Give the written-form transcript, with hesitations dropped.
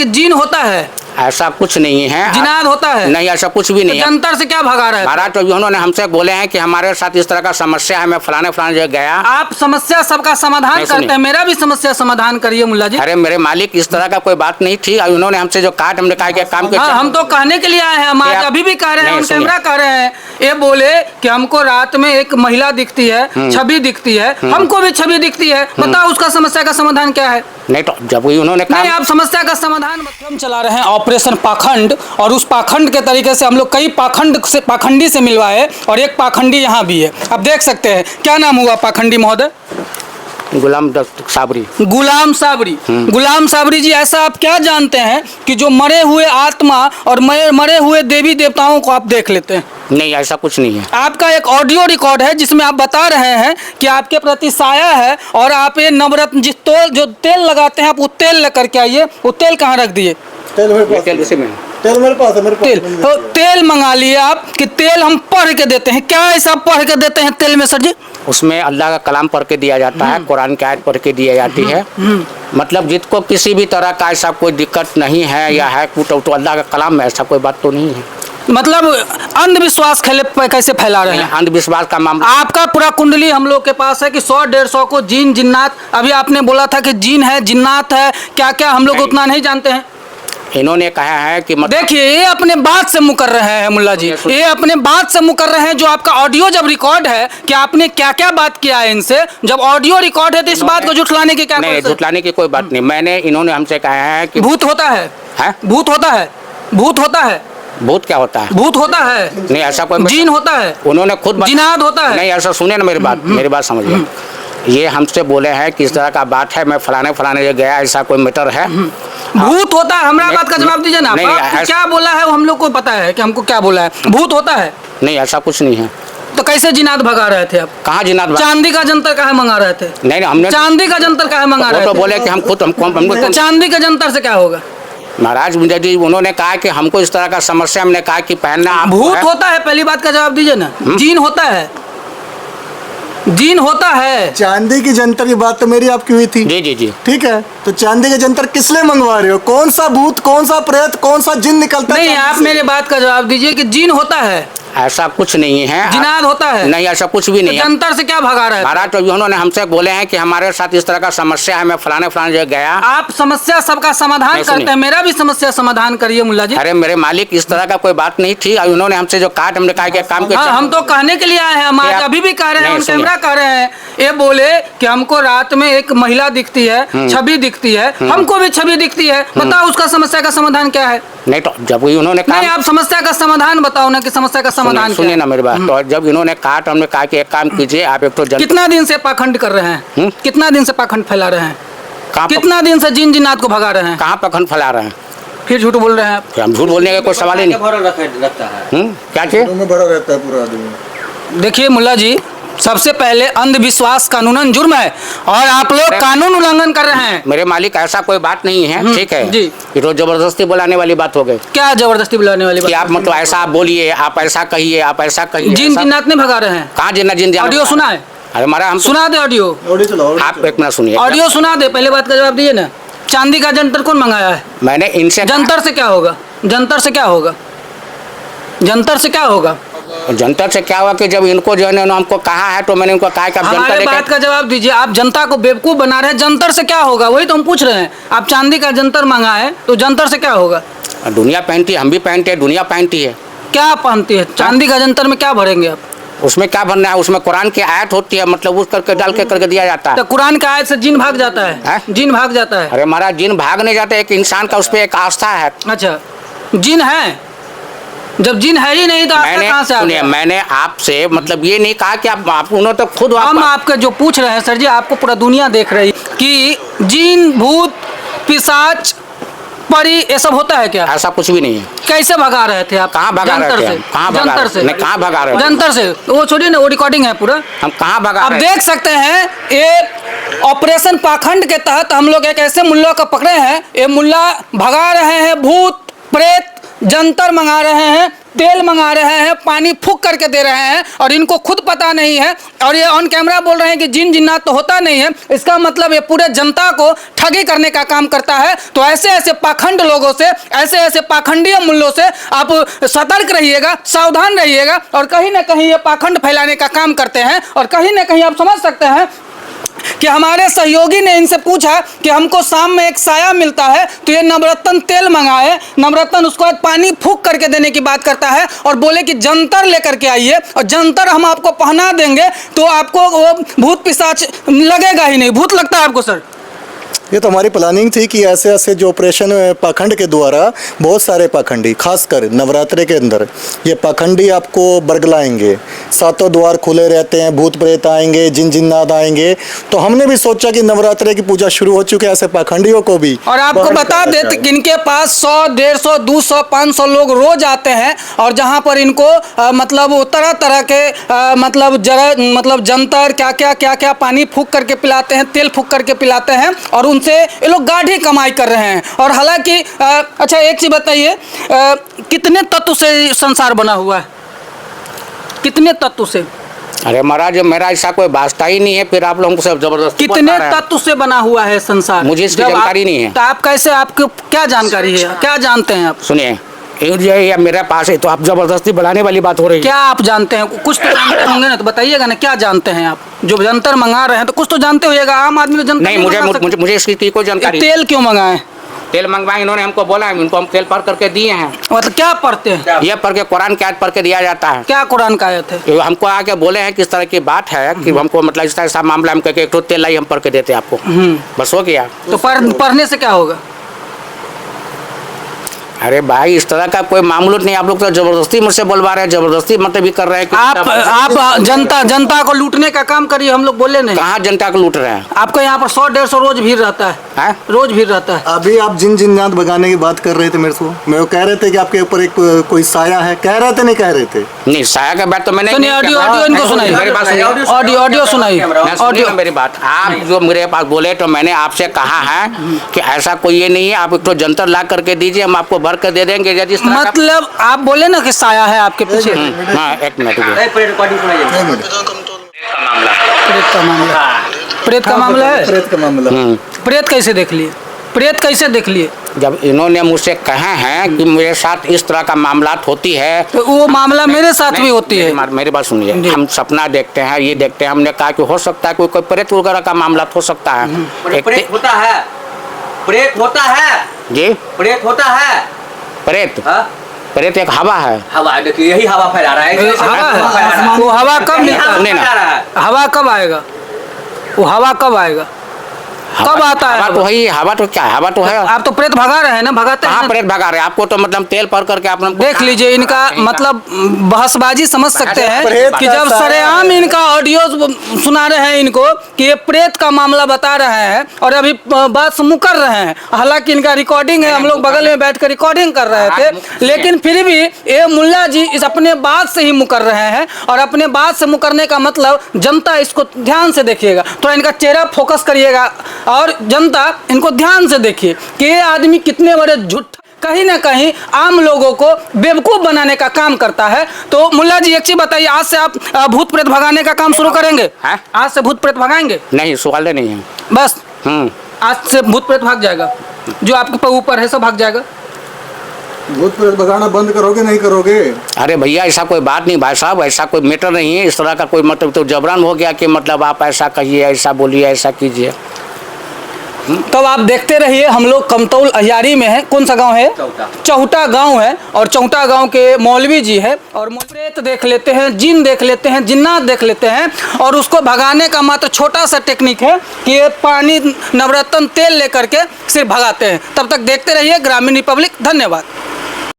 कि जीन होता है, ऐसा कुछ नहीं है। जिनाद होता है? नहीं, ऐसा कुछ भी नहीं है। जंतर से क्या भगा रहे हैं? महाराज तो उन्होंने हमसे बोले हैं कि हमारे साथ इस तरह का समस्या है, मैं फलाने जगह गया। आप समस्या सबका समाधान करते हैं, मेरा भी समस्या समाधान करिए मुल्ला जी। अरे मेरे मालिक, इस तरह का कोई बात नहीं थी। उन्होंने हमसे जो कहा, हमने कहा कि काम के हम तो कहने के लिए आए हैं, हम आज अभी भी कह रहे हैं, हम कैमरा कह रहे हैं। ये बोले कि हमको रात में एक महिला दिखती है, छवि दिखती है, हमको भी छवि दिखती है, बताओ उसका समस्या का समाधान क्या है? नहीं तो जब उन्होंने कहा, नहीं, आप समस्या का समाधान। हम चला रहे हैं ऑपरेशन पाखंड, और उस पाखंड के तरीके से हम लोग कई पाखंडी से मिलवाए, और एक पाखंडी यहाँ भी है, आप देख सकते हैं। क्या नाम हुआ पाखंडी महोदय? गुलाम साबरी। गुलाम साबरी। गुलाम साबरी जी, ऐसा आप क्या जानते हैं कि जो मरे हुए आत्मा और मरे हुए देवी देवताओं को आप देख लेते हैं? नहीं, ऐसा कुछ नहीं है। आपका एक ऑडियो रिकॉर्ड है जिसमें आप बता रहे हैं कि आपके प्रति साया है, और आप ये नवरत्न जो तेल लगाते हैं, आप वो तेल लेकर के आइए। वो तेल कहाँ रख दिए? तेल मेरे पास, तेल मेरे पास है, तो तेल मंगा लिए आप कि तेल हम पढ़ के देते हैं। क्या ऐसा पढ़ के देते हैं तेल में सर जी? उसमें अल्लाह का कलाम पढ़ के दिया जाता है, कुरान की आयत पढ़ के दी जाती है। मतलब जिसको किसी भी तरह का ऐसा कोई दिक्कत नहीं है या है तो अल्लाह का कलाम में ऐसा कोई बात तो नहीं है। मतलब अंधविश्वास कैसे फैला रहे हैं? अंधविश्वास का मामला, आपका पूरा कुंडली हम लोग के पास है कि 100-150 को जीन जिन्नात, अभी आपने बोला था कि जीन है, जिन्नात है, क्या क्या हम लोग उतना नहीं जानते हैं। इन्होंने कहा है कि देखिए, ये अपने बात से मुकर रहे हैं मुल्ला जी, ये अपने बात से मुकर रहे हैं। जो आपका ऑडियो जब रिकॉर्ड है कि आपने क्या क्या बात किया है इनसे, जब ऑडियो रिकॉर्ड है तो इस बात को झुठलाने की क्या? नहीं, झुठलाने की कोई बात नहीं। इन्होंने हमसे कहा है कि भूत होता है, भूत होता है, भूत होता है। भूत क्या होता है? भूत होता है? नहीं, ऐसा कोई। जीन होता है? उन्होंने खुद। जिनाद होता है? नहीं, ऐसा सुनिए ना मेरी बात समझिए। ये हमसे बोले हैं कि इस तरह का बात है, मैं फलाने जगह गया, ऐसा कोई मैटर है। भूत होता है? हमारा बात का जवाब दीजिए ना। क्या बोला है वो हम लोग को पता है कि हमको क्या बोला है। भूत होता है? नहीं, ऐसा कुछ नहीं है। तो कैसे जिनाद भगा रहे थे आप? कहाँ जिनाद? चांदी का जंतर काहे मंगा रहे थे? नहीं, हमने चांदी का जंतर काहे मंगा रहे थे? तो बोले कि हम खुद हमको चांदी के जंतर से क्या होगा? महाराज जी, उन्होंने कहा कि हमको इस तरह का समस्या, हमने कहा कि पहनना। भूत होता है? पहली बात का जवाब दीजिए ना। जीन होता है? जीन होता है? चांदी की जंतर की बात तो मेरी आपकी हुई थी। जी जी जी, ठीक है, तो चांदी के जंतर किस लिए मंगवा रहे हो? कौन सा भूत, कौन सा प्रेत, कौन सा जिन निकलता है? नहीं, आप मेरे बात का जवाब दीजिए कि जीन होता है? ऐसा कुछ नहीं है। जिनाद होता है? नहीं, ऐसा कुछ भी नहीं है। जंतर से क्या भगा रहे हैं? महाराज तो उन्होंने हमसे बोले हैं कि हमारे साथ इस तरह का समस्या है, मैं फलाने जगह गया। आप समस्या सबका समाधान करते हैं, मेरा भी समस्या समाधान करिए मुल्ला जी। अरे मेरे मालिक, इस तरह का कोई बात नहीं थी। उन्होंने हमसे जो कहा, हमने कहा कि काम के। हम तो कहने के लिए आए हैं, हम आज अभी भी कह रहे हैं, हम कैमरा कह रहे हैं। ये बोले कि हमको रात में एक महिला दिखती है, छवि दिखती है, हमको भी छवि दिखती है, बताओ उसका समस्या का समाधान क्या है? नहीं तो जब उन्होंने कहा, नहीं, आप समस्या का समाधान बताओ ना कि समस्या का समाधान। सुनिए ना मेरी बात। तो जब इन्होंने कहा तो हमने कहा कि एक काम कीजिए, आप एक तो कितना दिन से पाखंड कर रहे हैं? कितना दिन से पाखंड फैला रहे हैं? कितना दिन से जिन जिन्नात को भगा रहे हैं? कहाँ पाखंड फैला रहे हैं? फिर झूठ बोल रहे हैं आप। हम झूठ बोलने का कोई सवाल ही नहीं। क्या चीज भरा रहता है पूरा आदमी। देखिए मुल्ला जी, सबसे पहले अंधविश्वास कानूनन जुर्म है, और आप लोग कानून उल्लंघन कर रहे हैं। मेरे मालिक, ऐसा कोई बात नहीं है। ठीक है जी, ये तो जबरदस्ती बुलाने वाली बात हो गई। क्या जबरदस्ती बुलाने वाली बात? आप मतलब ऐसा बोलिए, आप ऐसा कहिए, आप ऐसा कहिए। जिन जिन्नात नहीं भगा रहे हैं? कहाँ जिन? ऑडियो सुना है? अरे हमारा, हम सुना दे ऑडियो। आप एक मिनट सुनिए, ऑडियो सुना दे। पहले बात का जवाब दिए ना। चांदी का जंतर कौन मंगाया है? मैंने इनसे। जंतर से क्या होगा? जंतर से क्या होगा? जंतर से क्या होगा? जनता से क्या हुआ कि जब इनको जो है हमको कहा है तो मैंने उनको कहा कि आप हमारे बात का जवाब दीजिए। आप जनता को बेवकूफ बना रहे हैं। जंतर से क्या होगा, वही तो हम पूछ रहे हैं। आप चांदी का जंतर मंगाए तो जंतर से क्या होगा? दुनिया पहनती है, हम भी पहनते हैं, दुनिया पहनती है। क्या पहनती है? चांदी का जंतर में क्या भरेंगे आप? उसमें क्या भरना है? उसमें कुरान की आयत होती है, मतलब उस करके डाल के करके दिया जाता है। तो कुरान की आयत से जिन भाग जाता है? जिन भाग जाता है? अरे महाराज, जिन भाग नहीं जाते, एक इंसान का उस पर एक आस्था है। अच्छा, जिन है? जब जिन है ही नहीं तो आपका कहाँ से आ गया? मैंने आपसे मतलब ये नहीं कहा कि आप उन्होंने तो खुद। हम आपके जो पूछ रहे हैं सर जी, आपको पूरा दुनिया देख रही कि जिन, भूत, पिशाच, परी, ये सब होता है क्या? ऐसा कुछ भी नहीं है। कैसे भगा रहे थे आप? कहाँ भगा रहे थे? जंतर से? नहीं, कहाँ भगा रहे थे? जंतर से? वो छोड़िए ना, वो रिकॉर्डिंग है पूरा। हम कहाँ भगा? आप देख सकते हैं, ये ऑपरेशन पाखंड के तहत हम लोग एक ऐसे मुल्ला को पकड़े हैं। ये मुल्ला भगा रहे हैं भूत प्रेत, जंतर मंगा रहे हैं, तेल मंगा रहे हैं, पानी फूक करके दे रहे हैं और इनको खुद पता नहीं है और ये ऑन कैमरा बोल रहे हैं कि जिन जिन्नात तो होता नहीं है। इसका मतलब ये पूरे जनता को ठगी करने का काम करता है। तो ऐसे ऐसे पाखंड लोगों से, ऐसे ऐसे पाखंडीय मूल्यों से आप सतर्क रहिएगा, सावधान रहिएगा। और कहीं ना कहीं ये पाखंड फैलाने का काम करते हैं और कहीं ना कहीं आप समझ सकते हैं कि हमारे सहयोगी ने इनसे पूछा कि हमको शाम में एक साया मिलता है, तो ये नवरत्न तेल मंगाए, नवरत्न उसको बाद पानी फूक करके देने की बात करता है और बोले कि जंतर लेकर के आइए और जंतर हम आपको पहना देंगे तो आपको वो भूत पिशाच लगेगा ही नहीं। भूत लगता है आपको सर? ये तो हमारी प्लानिंग थी कि ऐसे ऐसे जो ऑपरेशन पाखंड के द्वारा बहुत सारे पाखंडी, खासकर नवरात्रे के अंदर ये पाखंडी आपको बरगलाएंगे। सातों द्वार खुले रहते हैं, भूत प्रेत आएंगे, जिन जिन्नात आएंगे। तो हमने भी सोचा कि नवरात्रे की पूजा शुरू हो चुकी है, ऐसे पाखंडियों को भी। और आपको बता देते कि इनके पास 100, 150, 200, 500 लोग रोज आते हैं और जहाँ पर इनको मतलब तरह तरह के मतलब जंतर क्या पानी फूक करके पिलाते हैं, तेल फूक करके पिलाते हैं और उनसे ये लोग गाढ़ी कमाई कर रहे हैं। और हालांकि अच्छा एक चीज बताइए, कितने तत्व से संसार बना हुआ है? कितने तत्व से? अरे महाराज मेरा ऐसा कोई वास्ता ही नहीं है, फिर आप लोगों को सब जबरदस्ती कितने बता रहे हैं। तत्व से बना हुआ है संसार? मुझे इसकी जानकारी नहीं है। तो आप कैसे, आपको क्या जानकारी है, क्या जानते हैं आप? सुनिए, ये मेरे पास है तो आप जबरदस्ती बढ़ाने वाली बात हो रही है। क्या आप जानते हैं? कुछ तो जानते होंगे ना, तो बताइएगा ना क्या जानते हैं आप? जो जंतर मंगा रहे हैं तो कुछ तो जानते होइएगा। आम आदमी तो जंतर नहीं, मुझे इसकी कोई जानकारी। तेल क्यों मंगाए? तेल मंगवाए इन्होंने, हमको बोला है, इनको हम तेल पर करके दिए हैं। मतलब क्या पढ़ते हैं? ये पढ़ के कुरान की आयत पढ़ के दिया जाता है। क्या कुरान का आयत है? ये हमको आके बोले हैं किस तरह की बात है कि हमको मतलब इस तरह ऐसा मामला हम करके एक तो तेल लाई हम पढ़ के देते आपको, बस हो गया। तो पढ़ने से क्या होगा? अरे भाई इस तरह का कोई मामला नहीं, आप लोग तो जबरदस्ती मुझसे बोलवा रहे हैं, जबरदस्ती मतलब भी कर रहे हैं कि आप जनता को लूटने का काम करिए, हम लोग बोले नहीं। कहाँ जनता को लूट रहे हैं? आपको यहाँ पर 100, 150 रोज भीड़ रहता है, रोज भीड़ रहता है। अभी आप जिन जिन्नात भगाने की बात कर रहे थे मेरे को, मैं वो कह रहे थे कि आपके ऊपर एक कोई साया है, कह रहे थे नहीं कह रहे थे? नहीं, साया का बात तो मैंने ऑडियो इनको सुनाइए, मेरी बात सुनिए, ऑडियो सुनाइए, ऑडियो मेरी बात। आप जो मेरे पास बोले तो मैंने आपसे कहा है कि ऐसा कोई ये नहीं है, आप एक तो जंतर ला करके दीजिए, हम आपको भर कर दे देंगे। मतलब आप बोले ना कि साया है आपके पीछे। हाँ, एक मिनट। प्रेत का मामला, प्रेत का मामला है। प्रेत का मामला। प्रेत कैसे देख लिए? प्रेत कैसे देख लिए? जब इन्होंने मुझसे कहा है कि मेरे साथ इस तरह का मामला होती है, तो वो मामला मेरे साथ भी होती है। मेरी बात सुनिए, हम सपना देखते हैं, ये देखते हैं। हमने कहा कि हो सकता है कोई प्रेत वगैरह का मामला हो सकता है। प्रेत होता है, प्रेत होता है जी, प्रेत होता है। प्रेत हाँ? प्रेत एक हवा है। हवा देखिए, यही हवा फैला रहा है। हवा है। वो हवा कब निकलता है? हवा कब आएगा? वो हवा कब आएगा? कब आता है? हवा तो है, हवा तो क्या है, हवा तो है। आप तो प्रेत भगा रहे हैं ना, भगाते हैं। हाँ, प्रेत भगा रहे हैं। आपको तो मतलब तेल पर करके आप देख लीजिए, इनका मतलब बहसबाजी समझ सकते हैं कि जब सरेआम इनका ऑडियो सुना रहे हैं इनको कि ये प्रेत का मामला बता रहे हैं और अभी बात से मुकर रहे हैं। हालांकि इनका रिकॉर्डिंग है, हम लोग बगल में बैठ कर रिकॉर्डिंग कर रहे थे, लेकिन फिर भी ये मुल्ला जी इस अपने बात से ही मुकर रहे हैं। और अपने बात से मुकरने का मतलब जनता इसको ध्यान से देखिएगा, थोड़ा इनका चेहरा फोकस करिएगा और जनता इनको ध्यान से देखिए कि ये आदमी कितने बड़े झूठ, कहीं ना कहीं आम लोगों को बेवकूफ़ बनाने का काम करता है। तो मुल्ला जी एक चीज बताइए, आज से आप भूत प्रेत भगाने का काम शुरू करेंगे? आज से भूत प्रेत भगाएंगे? नहीं, सवाल नहीं है बस। आज से भूत प्रेत भाग जाएगा, जो आपके ऊपर है सब भाग जाएगा। भूत प्रेत भगाना बंद करोगे नहीं करोगे? अरे भैया ऐसा कोई बात नहीं भाई साहब, ऐसा कोई मैटर नहीं है। इस तरह का कोई मतलब तो जबरन हो गया कि मतलब आप ऐसा कहिए, ऐसा बोलिए, ऐसा कीजिए। तब आप देखते रहिए, हम लोग कमतौल अहियारी में हैं। कौन सा गांव है? चौटा गांव है। और चौटा गांव के मौलवी जी है और प्रेत देख लेते हैं, जिन देख लेते हैं, जिन्नात देख लेते हैं और उसको भगाने का मात्र छोटा सा टेक्निक है कि ये पानी नवरत्न तेल लेकर के सिर्फ भगाते हैं। तब तक देखते रहिए ग्रामीण रिपब्लिक। धन्यवाद।